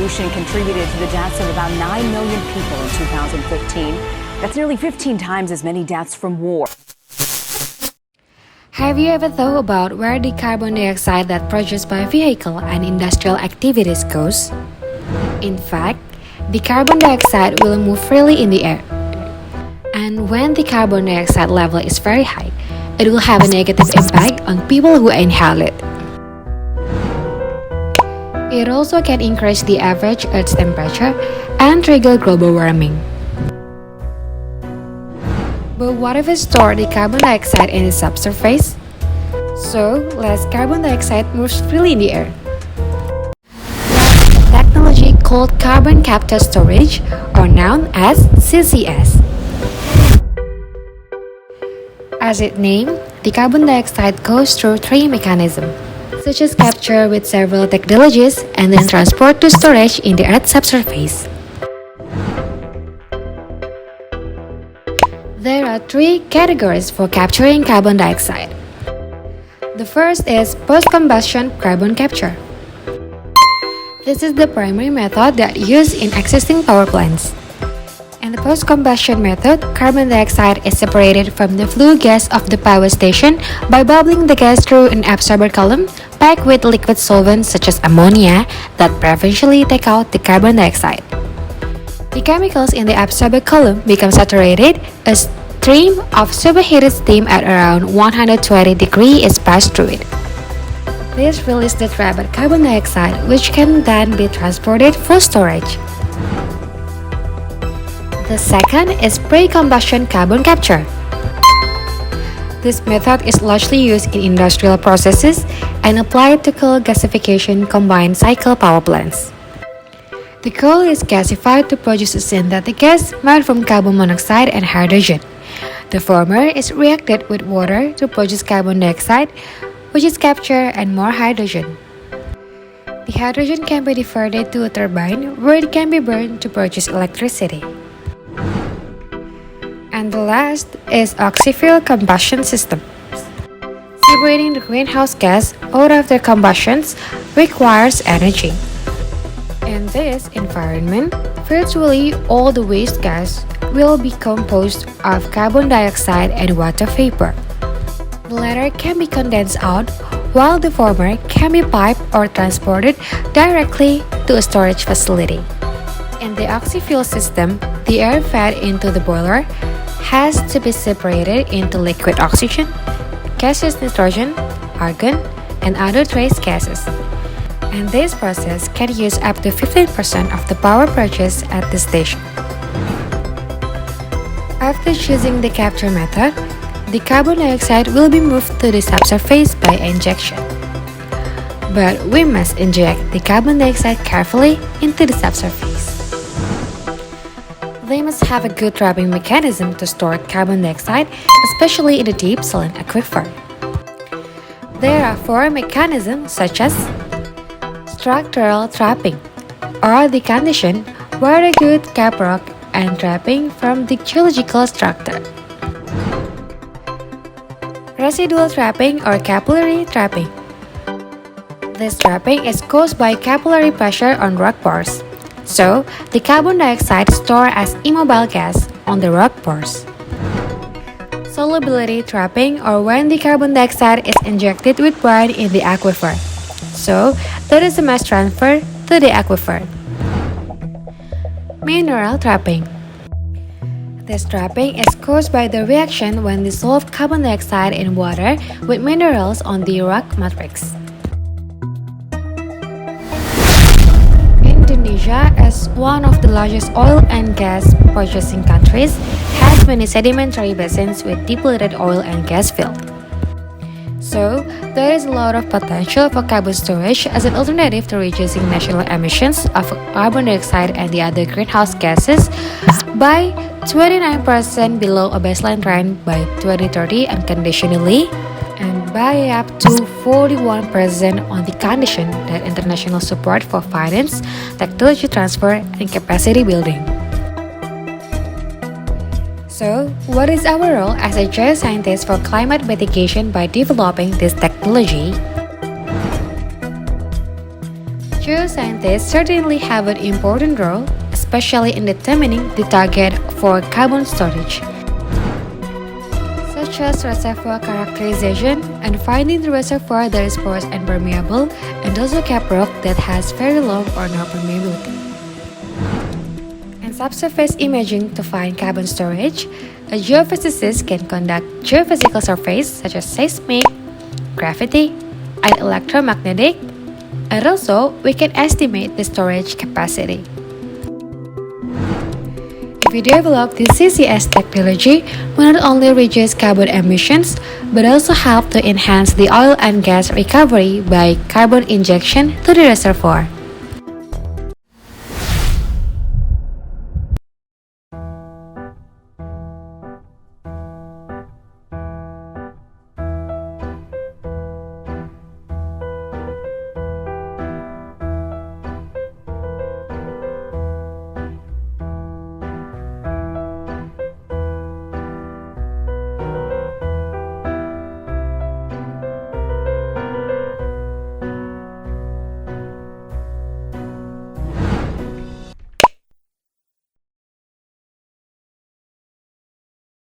pollution contributed to the deaths of about 9 million people in 2015. That's nearly 15 times as many deaths from war. Have you ever thought about where the carbon dioxide that produced by vehicle and industrial activities goes? In fact, the carbon dioxide will move freely in the air. And when the carbon dioxide level is very high, it will have a negative impact on people who inhale it. It also can increase the average Earth's temperature and trigger global warming. But what if we store the carbon dioxide in the subsurface? So, less carbon dioxide moves freely in the air. That's technology called carbon capture storage, or known as CCS. As its name, the carbon dioxide goes through three mechanisms, such as capture with several technologies and then transport to storage in the Earth's subsurface. There are three categories for capturing carbon dioxide. The first is post-combustion carbon capture. This is the primary method that used in existing power plants. In the post-combustion method, carbon dioxide is separated from the flue gas of the power station by bubbling the gas through an absorber column packed with liquid solvents such as ammonia that preferentially take out the carbon dioxide. The chemicals in the absorber column become saturated. A stream of superheated steam at around 120 degrees is passed through it. This releases the trapped carbon dioxide, which can then be transported for storage. The second is pre-combustion carbon capture. This method is largely used in industrial processes and applied to coal gasification combined cycle power plants. The coal is gasified to produce a synthetic gas made from carbon monoxide and hydrogen. The former is reacted with water to produce carbon dioxide, which is captured and more hydrogen. The hydrogen can be diverted to a turbine where it can be burned to produce electricity. And the last is oxy-fuel combustion system. Separating the greenhouse gas out of their combustions requires energy. In this environment, virtually all the waste gas will be composed of carbon dioxide and water vapor. The latter can be condensed out, while the former can be piped or transported directly to a storage facility. In the oxy-fuel system, the air fed into the boiler has to be separated into liquid oxygen, gaseous nitrogen, argon, and other trace gases. And this process can use up to 15% of the power purchased at the station. After choosing the capture method, the carbon dioxide will be moved to the subsurface by injection. But we must inject the carbon dioxide carefully into the subsurface. They must have a good trapping mechanism to store carbon dioxide, especially in the deep saline aquifer. There are four mechanisms such as structural trapping, or the condition where a good cap rock and trapping from the geological structure. Residual trapping or capillary trapping. This trapping is caused by capillary pressure on rock pores. So, the carbon dioxide stored as immobile gas on the rock pores. Solubility trapping, or when the carbon dioxide is injected with brine in the aquifer. So, there is a mass transfer to the aquifer. Mineral trapping. This trapping is caused by the reaction when dissolved carbon dioxide in water with minerals on the rock matrix. Indonesia, as one of the largest oil and gas producing countries, has many sedimentary basins with depleted oil and gas fields. So, there is a lot of potential for carbon storage as an alternative to reducing national emissions of carbon dioxide and the other greenhouse gases by 29% below a baseline trend by 2030 unconditionally, and by up to 41% on the condition that international support for finance, technology transfer, and capacity building. So, what is our role as a geoscientist for climate mitigation by developing this technology? Geoscientists certainly have an important role, especially in determining the target for carbon storage, such as reservoir characterization and finding the reservoir that is porous and permeable, and also cap rock that has very low or no permeability. And subsurface imaging to find carbon storage, a geophysicist can conduct geophysical surveys such as seismic, gravity, and electromagnetic, and also we can estimate the storage capacity. If we develop the CCS technology, we not only reduce carbon emissions, but also help to enhance the oil and gas recovery by carbon injection to the reservoir.